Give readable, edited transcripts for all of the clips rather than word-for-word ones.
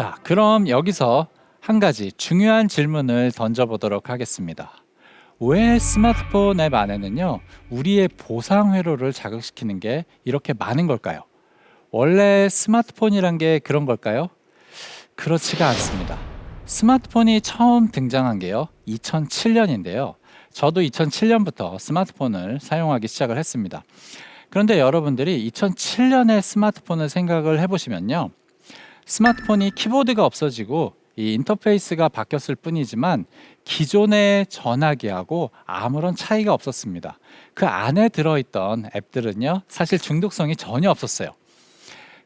자, 그럼 여기서 한 가지 중요한 질문을 던져보도록 하겠습니다. 왜 스마트폰 앱 안에는요, 우리의 보상 회로를 자극시키는 게 이렇게 많은 걸까요? 원래 스마트폰이란 게 그런 걸까요? 그렇지가 않습니다. 스마트폰이 처음 등장한 게요, 2007년인데요. 저도 2007년부터 스마트폰을 사용하기 시작을 했습니다. 그런데 여러분들이 2007년에 스마트폰을 생각을 해보시면요, 스마트폰이 키보드가 없어지고 이 인터페이스가 바뀌었을 뿐이지만 기존의 전화기하고 아무런 차이가 없었습니다. 그 안에 들어있던 앱들은요, 사실 중독성이 전혀 없었어요.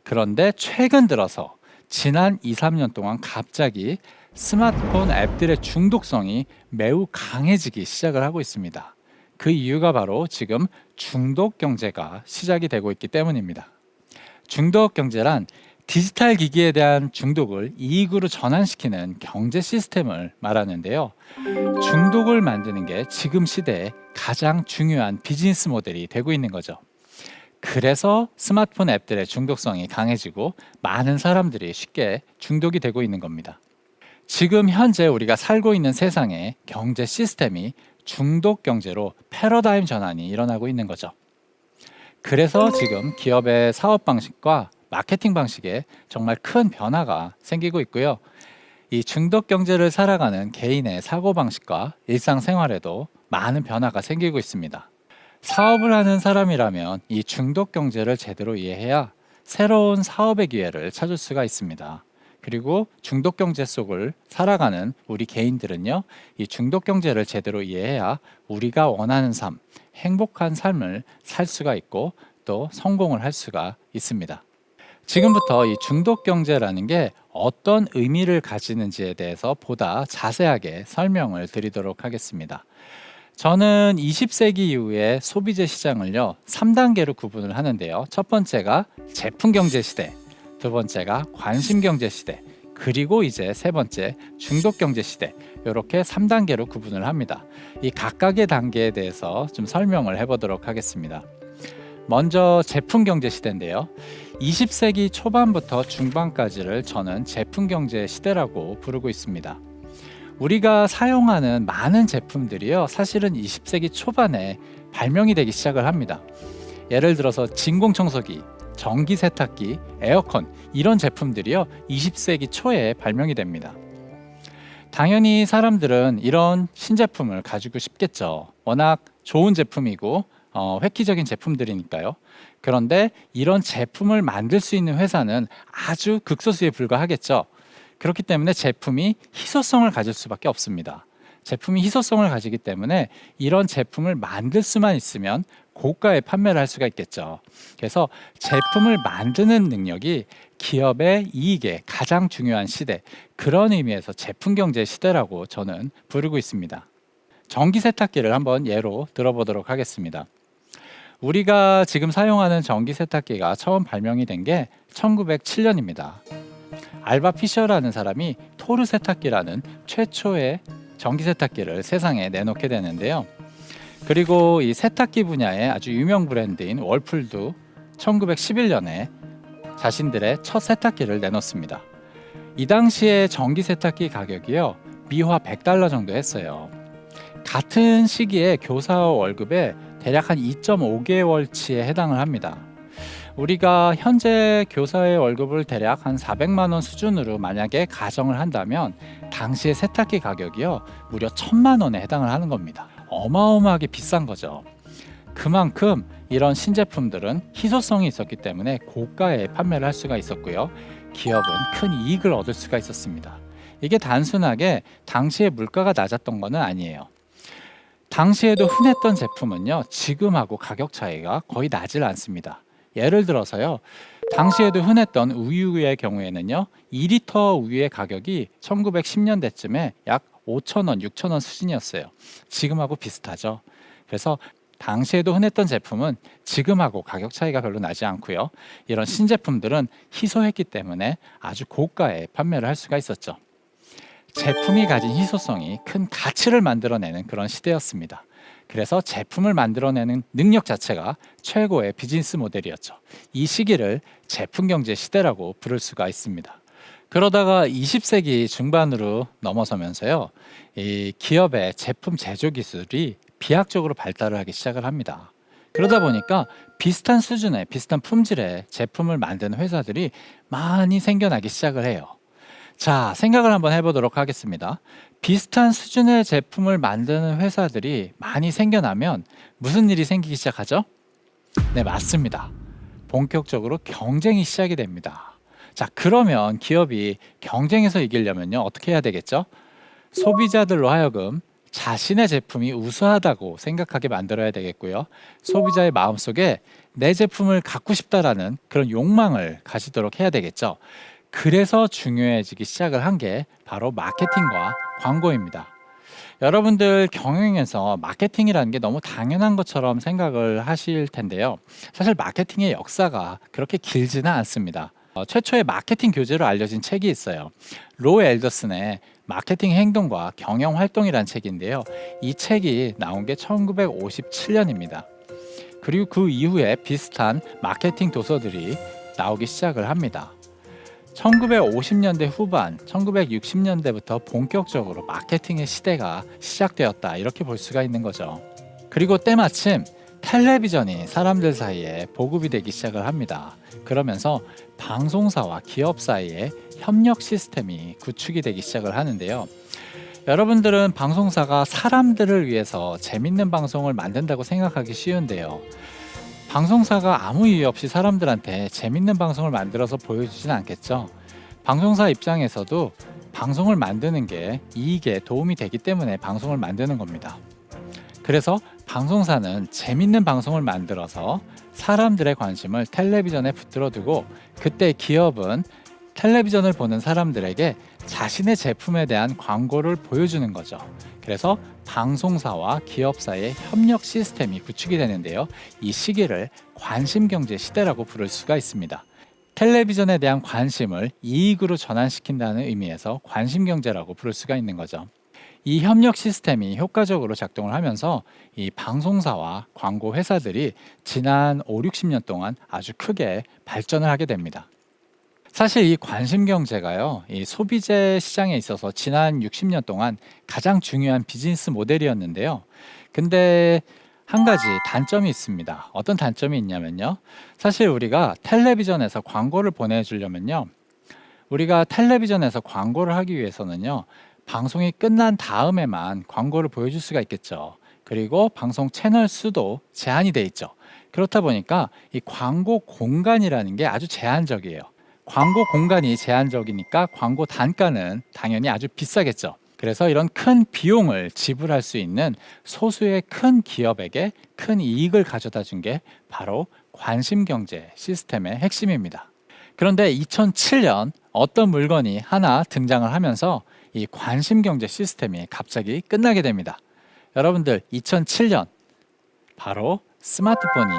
그런데 최근 들어서 지난 2, 3년 동안 갑자기 스마트폰 앱들의 중독성이 매우 강해지기 시작을 하고 있습니다. 그 이유가 바로 지금 중독 경제가 시작이 되고 있기 때문입니다. 중독 경제란 디지털 기기에 대한 중독을 이익으로 전환시키는 경제 시스템을 말하는데요. 중독을 만드는 게 지금 시대에 가장 중요한 비즈니스 모델이 되고 있는 거죠. 그래서 스마트폰 앱들의 중독성이 강해지고 많은 사람들이 쉽게 중독이 되고 있는 겁니다. 지금 현재 우리가 살고 있는 세상의 경제 시스템이 중독 경제로 패러다임 전환이 일어나고 있는 거죠. 그래서 지금 기업의 사업 방식과 마케팅 방식에 정말 큰 변화가 생기고 있고요. 이 중독 경제를 살아가는 개인의 사고 방식과 일상생활에도 많은 변화가 생기고 있습니다. 사업을 하는 사람이라면 이 중독 경제를 제대로 이해해야 새로운 사업의 기회를 찾을 수가 있습니다. 그리고 중독 경제 속을 살아가는 우리 개인들은요, 이 중독 경제를 제대로 이해해야 우리가 원하는 삶, 행복한 삶을 살 수가 있고 또 성공을 할 수가 있습니다. 지금부터 이 중독 경제라는 게 어떤 의미를 가지는지에 대해서 보다 자세하게 설명을 드리도록 하겠습니다. 저는 20세기 이후의 소비재 시장을요, 3단계로 구분을 하는데요. 첫 번째가 제품 경제 시대, 두 번째가 관심 경제 시대, 그리고 이제 세 번째 중독 경제 시대, 이렇게 3단계로 구분을 합니다. 이 각각의 단계에 대해서 좀 설명을 해보도록 하겠습니다. 먼저 제품 경제 시대인데요. 20세기 초반부터 중반까지를 저는 제품 경제 시대라고 부르고 있습니다. 우리가 사용하는 많은 제품들이요, 사실은 20세기 초반에 발명이 되기 시작을 합니다. 예를 들어서 진공청소기, 전기 세탁기, 에어컨, 이런 제품들이요, 20세기 초에 발명이 됩니다. 당연히 사람들은 이런 신제품을 가지고 싶겠죠. 워낙 좋은 제품이고 획기적인 제품들이니까요. 그런데 이런 제품을 만들 수 있는 회사는 아주 극소수에 불과하겠죠. 그렇기 때문에 제품이 희소성을 가질 수밖에 없습니다. 제품이 희소성을 가지기 때문에 이런 제품을 만들 수만 있으면 고가에 판매를 할 수가 있겠죠. 그래서 제품을 만드는 능력이 기업의 이익에 가장 중요한 시대, 그런 의미에서 제품 경제 시대라고 저는 부르고 있습니다. 전기 세탁기를 한번 예로 들어보도록 하겠습니다. 우리가 지금 사용하는 전기 세탁기가 처음 발명이 된 게 1907년입니다. 알바 피셔라는 사람이 토르 세탁기라는 최초의 전기 세탁기를 세상에 내놓게 되는데요. 그리고 이 세탁기 분야의 아주 유명 브랜드인 월풀도 1911년에 자신들의 첫 세탁기를 내놓습니다. 이 당시에 전기 세탁기 가격이요, 미화 100달러 정도 했어요. 같은 시기에 교사 월급에 대략 한 2.5개월치에 해당을 합니다. 우리가 현재 교사의 월급을 대략 한 400만 원 수준으로 만약에 가정을 한다면 당시의 세탁기 가격이요, 무려 1000만 원에 해당을 하는 겁니다. 어마어마하게 비싼 거죠. 그만큼 이런 신제품들은 희소성이 있었기 때문에 고가에 판매를 할 수가 있었고요. 기업은 큰 이익을 얻을 수가 있었습니다. 이게 단순하게 당시의 물가가 낮았던 것은 아니에요. 당시에도 흔했던 제품은요, 지금하고 가격 차이가 거의 나질 않습니다. 예를 들어서요, 당시에도 흔했던 우유의 경우에는요, 2리터 우유의 가격이 1910년대쯤에 약 5,000원, 6,000원 수준이었어요. 지금하고 비슷하죠. 그래서 당시에도 흔했던 제품은 지금하고 가격 차이가 별로 나지 않고요. 이런 신제품들은 희소했기 때문에 아주 고가에 판매를 할 수가 있었죠. 제품이 가진 희소성이 큰 가치를 만들어내는 그런 시대였습니다. 그래서 제품을 만들어내는 능력 자체가 최고의 비즈니스 모델이었죠. 이 시기를 제품 경제 시대라고 부를 수가 있습니다. 그러다가 20세기 중반으로 넘어서면서요, 이 기업의 제품 제조 기술이 비약적으로 발달을 하기 시작을 합니다. 그러다 보니까 비슷한 수준의 비슷한 품질의 제품을 만드는 회사들이 많이 생겨나기 시작을 해요. 자, 생각을 한번 해보도록 하겠습니다. 비슷한 수준의 제품을 만드는 회사들이 많이 생겨나면 무슨 일이 생기기 시작하죠? 네, 맞습니다. 본격적으로 경쟁이 시작이 됩니다. 자, 그러면 기업이 경쟁에서 이기려면요, 어떻게 해야 되겠죠? 소비자들로 하여금 자신의 제품이 우수하다고 생각하게 만들어야 되겠고요. 소비자의 마음속에 내 제품을 갖고 싶다라는 그런 욕망을 가지도록 해야 되겠죠. 그래서 중요해지기 시작을 한 게 바로 마케팅과 광고입니다. 여러분들 경영에서 마케팅이라는 게 너무 당연한 것처럼 생각을 하실 텐데요. 사실 마케팅의 역사가 그렇게 길지는 않습니다. 최초의 마케팅 교재로 알려진 책이 있어요. 로 앨더슨의 마케팅 행동과 경영 활동이라는 책인데요. 이 책이 나온 게 1957년입니다. 그리고 그 이후에 비슷한 마케팅 도서들이 나오기 시작을 합니다. 1950년대 후반, 1960년대부터 본격적으로 마케팅의 시대가 시작되었다, 이렇게 볼 수가 있는 거죠. 그리고 때마침 텔레비전이 사람들 사이에 보급이 되기 시작을 합니다. 그러면서 방송사와 기업 사이에 협력 시스템이 구축이 되기 시작을 하는데요. 여러분들은 방송사가 사람들을 위해서 재밌는 방송을 만든다고 생각하기 쉬운데요. 방송사가 아무 이유 없이 사람들한테 재밌는 방송을 만들어서 보여주지는 않겠죠. 방송사 입장에서도 방송을 만드는 게 이익에 도움이 되기 때문에 방송을 만드는 겁니다. 그래서 방송사는 재밌는 방송을 만들어서 사람들의 관심을 텔레비전에 붙들어 두고, 그때 기업은 텔레비전을 보는 사람들에게 자신의 제품에 대한 광고를 보여주는 거죠. 그래서 방송사와 기업 사이의 협력 시스템이 구축이 되는데요. 이 시기를 관심경제 시대라고 부를 수가 있습니다. 텔레비전에 대한 관심을 이익으로 전환시킨다는 의미에서 관심경제라고 부를 수가 있는 거죠. 이 협력 시스템이 효과적으로 작동을 하면서 이 방송사와 광고 회사들이 지난 5, 60년 동안 아주 크게 발전을 하게 됩니다. 사실 이 관심경제가요, 이 소비재 시장에 있어서 지난 60년 동안 가장 중요한 비즈니스 모델이었는데요. 근데 한 가지 단점이 있습니다. 어떤 단점이 있냐면요, 사실 우리가 텔레비전에서 광고를 보내주려면요, 우리가 텔레비전에서 광고를 하기 위해서는요, 방송이 끝난 다음에만 광고를 보여줄 수가 있겠죠. 그리고 방송 채널 수도 제한이 돼 있죠. 그렇다 보니까 이 광고 공간이라는 게 아주 제한적이에요. 광고 공간이 제한적이니까 광고 단가는 당연히 아주 비싸겠죠. 그래서 이런 큰 비용을 지불할 수 있는 소수의 큰 기업에게 큰 이익을 가져다 준 게 바로 관심경제 시스템의 핵심입니다. 그런데 2007년 어떤 물건이 하나 등장을 하면서 이 관심경제 시스템이 갑자기 끝나게 됩니다. 여러분들, 2007년 바로 스마트폰이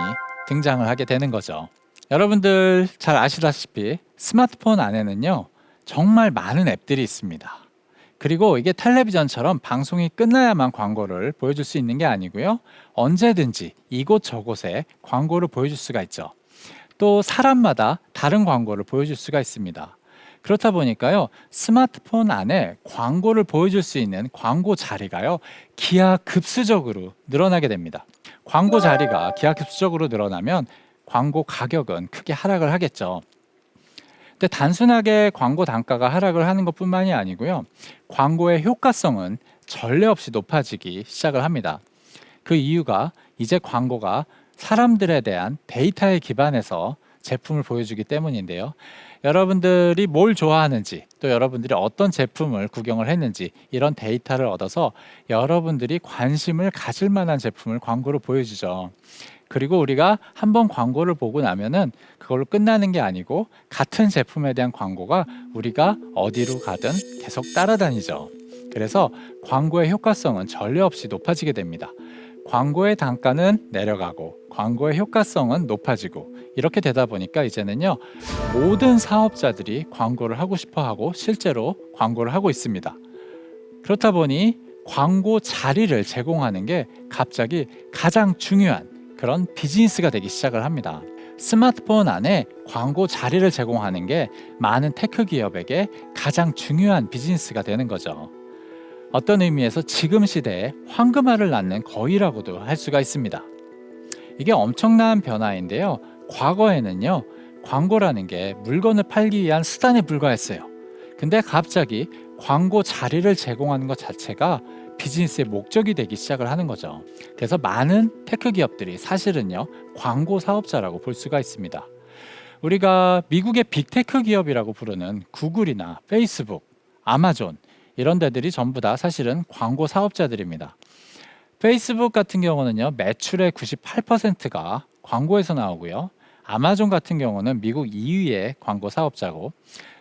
등장을 하게 되는 거죠. 여러분들 잘 아시다시피 스마트폰 안에는요, 정말 많은 앱들이 있습니다. 그리고 이게 텔레비전처럼 방송이 끝나야만 광고를 보여줄 수 있는 게 아니고요, 언제든지 이곳저곳에 광고를 보여줄 수가 있죠. 또 사람마다 다른 광고를 보여줄 수가 있습니다. 그렇다 보니까요, 스마트폰 안에 광고를 보여줄 수 있는 광고 자리가요, 기하급수적으로 늘어나게 됩니다. 광고 자리가 기하급수적으로 늘어나면 광고 가격은 크게 하락을 하겠죠. 근데 단순하게 광고 단가가 하락을 하는 것뿐만이 아니고요, 광고의 효과성은 전례 없이 높아지기 시작을 합니다. 그 이유가 이제 광고가 사람들에 대한 데이터에 기반해서 제품을 보여주기 때문인데요. 여러분들이 뭘 좋아하는지, 또 여러분들이 어떤 제품을 구경을 했는지, 이런 데이터를 얻어서 여러분들이 관심을 가질 만한 제품을 광고로 보여주죠. 그리고 우리가 한번 광고를 보고 나면은 그걸로 끝나는 게 아니고, 같은 제품에 대한 광고가 우리가 어디로 가든 계속 따라다니죠. 그래서 광고의 효과성은 전례 없이 높아지게 됩니다. 광고의 단가는 내려가고 광고의 효과성은 높아지고, 이렇게 되다 보니까 이제는요, 모든 사업자들이 광고를 하고 싶어 하고 실제로 광고를 하고 있습니다. 그렇다 보니 광고 자리를 제공하는 게 갑자기 가장 중요한 그런 비즈니스가 되기 시작을 합니다. 스마트폰 안에 광고 자리를 제공하는 게 많은 테크 기업에게 가장 중요한 비즈니스가 되는 거죠. 어떤 의미에서 지금 시대에 황금알을 낳는 거위라고도 할 수가 있습니다. 이게 엄청난 변화인데요. 과거에는요, 광고라는 게 물건을 팔기 위한 수단에 불과했어요. 근데 갑자기 광고 자리를 제공하는 것 자체가 비즈니스의 목적이 되기 시작을 하는 거죠. 그래서 많은 테크 기업들이 사실은요, 광고 사업자라고 볼 수가 있습니다. 우리가 미국의 빅테크 기업이라고 부르는 구글이나 페이스북, 아마존 이런 데들이 전부 다 사실은 광고 사업자들입니다. 페이스북 같은 경우는요, 매출의 98%가 광고에서 나오고요. 아마존 같은 경우는 미국 2위의 광고 사업자고,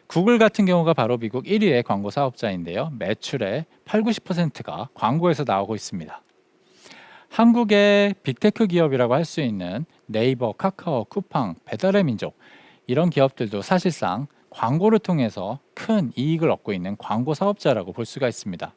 구글 같은 경우가 바로 미국 1위의 광고 사업자인데요. 매출의 8, 90%가 광고에서 나오고 있습니다. 한국의 빅테크 기업이라고 할 수 있는 네이버, 카카오, 쿠팡, 배달의 민족 이런 기업들도 사실상 광고를 통해서 큰 이익을 얻고 있는 광고 사업자라고 볼 수가 있습니다.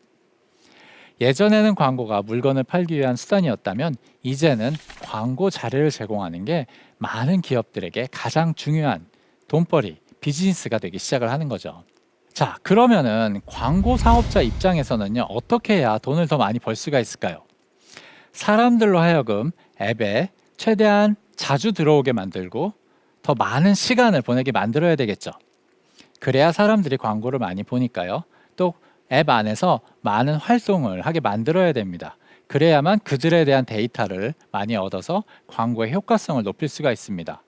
예전에는 광고가 물건을 팔기 위한 수단이었다면 이제는 광고 자료를 제공하는 게 많은 기업들에게 가장 중요한 돈벌이, 비즈니스가 되기 시작을 하는 거죠. 자, 그러면은 광고 사업자 입장에서는요, 어떻게 해야 돈을 더 많이 벌 수가 있을까요? 사람들로 하여금 앱에 최대한 자주 들어오게 만들고 더 많은 시간을 보내게 만들어야 되겠죠. 그래야 사람들이 광고를 많이 보니까요. 또 앱 안에서 많은 활동을 하게 만들어야 됩니다. 그래야만 그들에 대한 데이터를 많이 얻어서 광고의 효과성을 높일 수가 있습니다.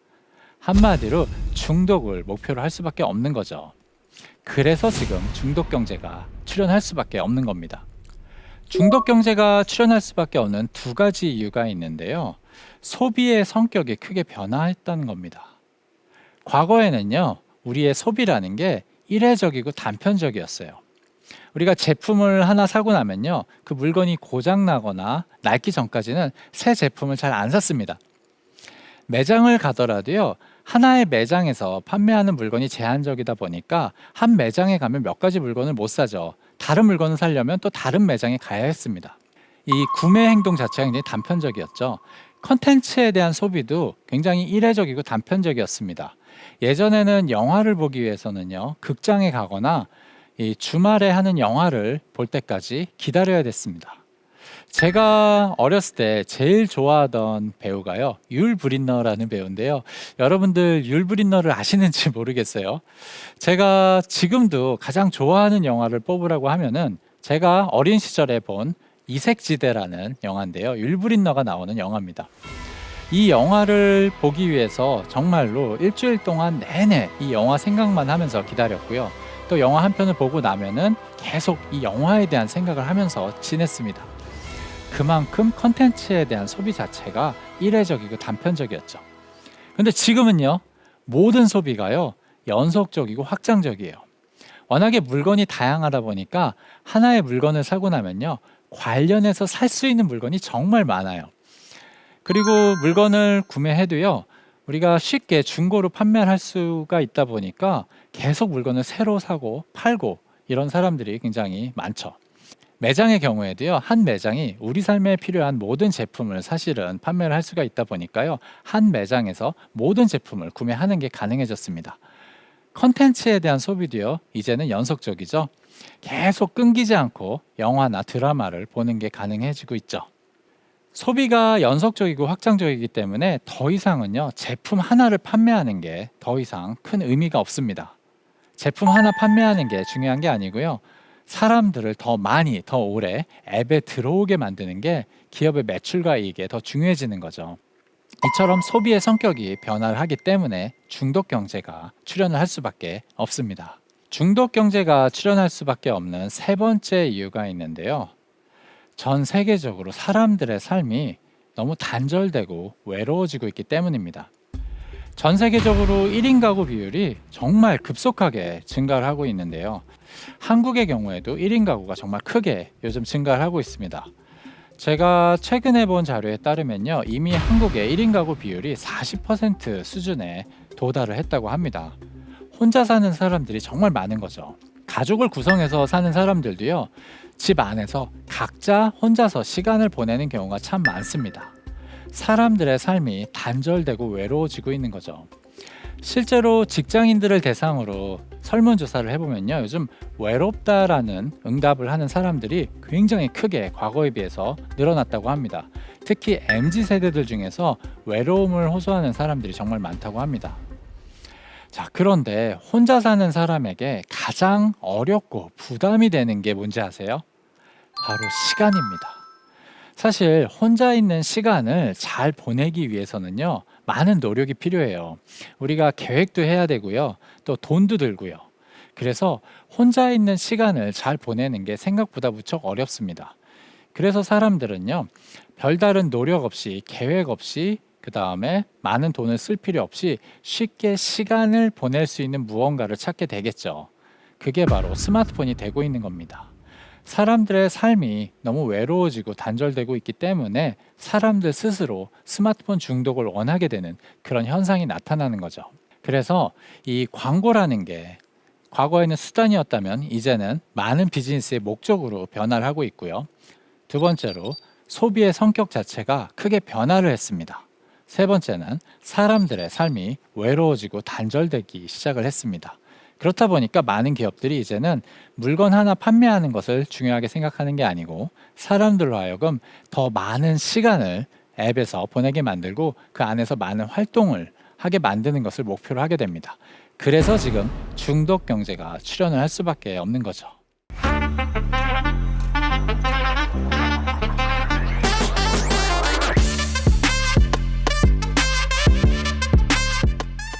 한마디로 중독을 목표로 할 수밖에 없는 거죠. 그래서 지금 중독 경제가 출현할 수밖에 없는 겁니다. 중독 경제가 출현할 수밖에 없는 두 가지 이유가 있는데요. 소비의 성격이 크게 변화했다는 겁니다. 과거에는요, 우리의 소비라는 게 일회적이고 단편적이었어요. 우리가 제품을 하나 사고 나면요, 그 물건이 고장 나거나 낡기 전까지는 새 제품을 잘 안 샀습니다. 매장을 가더라도요, 하나의 매장에서 판매하는 물건이 제한적이다 보니까 한 매장에 가면 몇 가지 물건을 못 사죠. 다른 물건을 사려면 또 다른 매장에 가야 했습니다. 이 구매 행동 자체가 굉장히 단편적이었죠. 컨텐츠에 대한 소비도 굉장히 일회적이고 단편적이었습니다. 예전에는 영화를 보기 위해서는요, 극장에 가거나 이 주말에 하는 영화를 볼 때까지 기다려야 됐습니다. 제가 어렸을 때 제일 좋아하던 배우가요, 율 브린너라는 배우인데요. 여러분들 율 브린너를 아시는지 모르겠어요. 제가 지금도 가장 좋아하는 영화를 뽑으라고 하면은 제가 어린 시절에 본 이색지대라는 영화인데요. 율 브린너가 나오는 영화입니다. 이 영화를 보기 위해서 정말로 일주일 동안 내내 이 영화 생각만 하면서 기다렸고요. 또 영화 한 편을 보고 나면은 계속 이 영화에 대한 생각을 하면서 지냈습니다. 그만큼 컨텐츠에 대한 소비 자체가 일회적이고 단편적이었죠. 근데 지금은요, 모든 소비가요, 연속적이고 확장적이에요. 워낙에 물건이 다양하다 보니까 하나의 물건을 사고 나면요, 관련해서 살 수 있는 물건이 정말 많아요. 그리고 물건을 구매해도요, 우리가 쉽게 중고로 판매를 할 수가 있다 보니까 계속 물건을 새로 사고 팔고 이런 사람들이 굉장히 많죠. 매장의 경우에도요, 한 매장이 우리 삶에 필요한 모든 제품을 사실은 판매를 할 수가 있다 보니까요, 한 매장에서 모든 제품을 구매하는 게 가능해졌습니다. 컨텐츠에 대한 소비도요, 이제는 연속적이죠. 계속 끊기지 않고 영화나 드라마를 보는 게 가능해지고 있죠. 소비가 연속적이고 확장적이기 때문에 더 이상은요, 제품 하나를 판매하는 게 더 이상 큰 의미가 없습니다. 제품 하나 판매하는 게 중요한 게 아니고요, 사람들을 더 많이, 더 오래 앱에 들어오게 만드는 게 기업의 매출과 이익에 더 중요해지는 거죠. 이처럼 소비의 성격이 변화를 하기 때문에 중독 경제가 출현을 할 수밖에 없습니다. 중독 경제가 출현할 수밖에 없는 세 번째 이유가 있는데요. 전 세계적으로 사람들의 삶이 너무 단절되고 외로워지고 있기 때문입니다. 전 세계적으로 1인 가구 비율이 정말 급속하게 증가를 하고 있는데요. 한국의 경우에도 1인 가구가 정말 크게 요즘 증가를 하고 있습니다. 제가 최근에 본 자료에 따르면요, 이미 한국의 1인 가구 비율이 40% 수준에 도달을 했다고 합니다. 혼자 사는 사람들이 정말 많은 거죠. 가족을 구성해서 사는 사람들도요, 집 안에서 각자 혼자서 시간을 보내는 경우가 참 많습니다. 사람들의 삶이 단절되고 외로워지고 있는 거죠. 실제로 직장인들을 대상으로 설문조사를 해보면요, 요즘 외롭다라는 응답을 하는 사람들이 굉장히 크게 과거에 비해서 늘어났다고 합니다. 특히 MZ 세대들 중에서 외로움을 호소하는 사람들이 정말 많다고 합니다. 자, 그런데 혼자 사는 사람에게 가장 어렵고 부담이 되는 게 뭔지 아세요? 바로 시간입니다. 사실 혼자 있는 시간을 잘 보내기 위해서는요, 많은 노력이 필요해요. 우리가 계획도 해야 되고요, 또 돈도 들고요. 그래서 혼자 있는 시간을 잘 보내는 게 생각보다 무척 어렵습니다. 그래서 사람들은요, 별다른 노력 없이, 계획 없이, 그 다음에 많은 돈을 쓸 필요 없이 쉽게 시간을 보낼 수 있는 무언가를 찾게 되겠죠. 그게 바로 스마트폰이 되고 있는 겁니다. 사람들의 삶이 너무 외로워지고 단절되고 있기 때문에 사람들 스스로 스마트폰 중독을 원하게 되는 그런 현상이 나타나는 거죠. 그래서 이 광고라는 게 과거에는 수단이었다면 이제는 많은 비즈니스의 목적으로 변화를 하고 있고요. 두 번째로 소비의 성격 자체가 크게 변화를 했습니다. 세 번째는 사람들의 삶이 외로워지고 단절되기 시작을 했습니다. 그렇다 보니까 많은 기업들이 이제는 물건 하나 판매하는 것을 중요하게 생각하는 게 아니고 사람들로 하여금 더 많은 시간을 앱에서 보내게 만들고 그 안에서 많은 활동을 하게 만드는 것을 목표로 하게 됩니다. 그래서 지금 중독 경제가 출현을 할 수밖에 없는 거죠.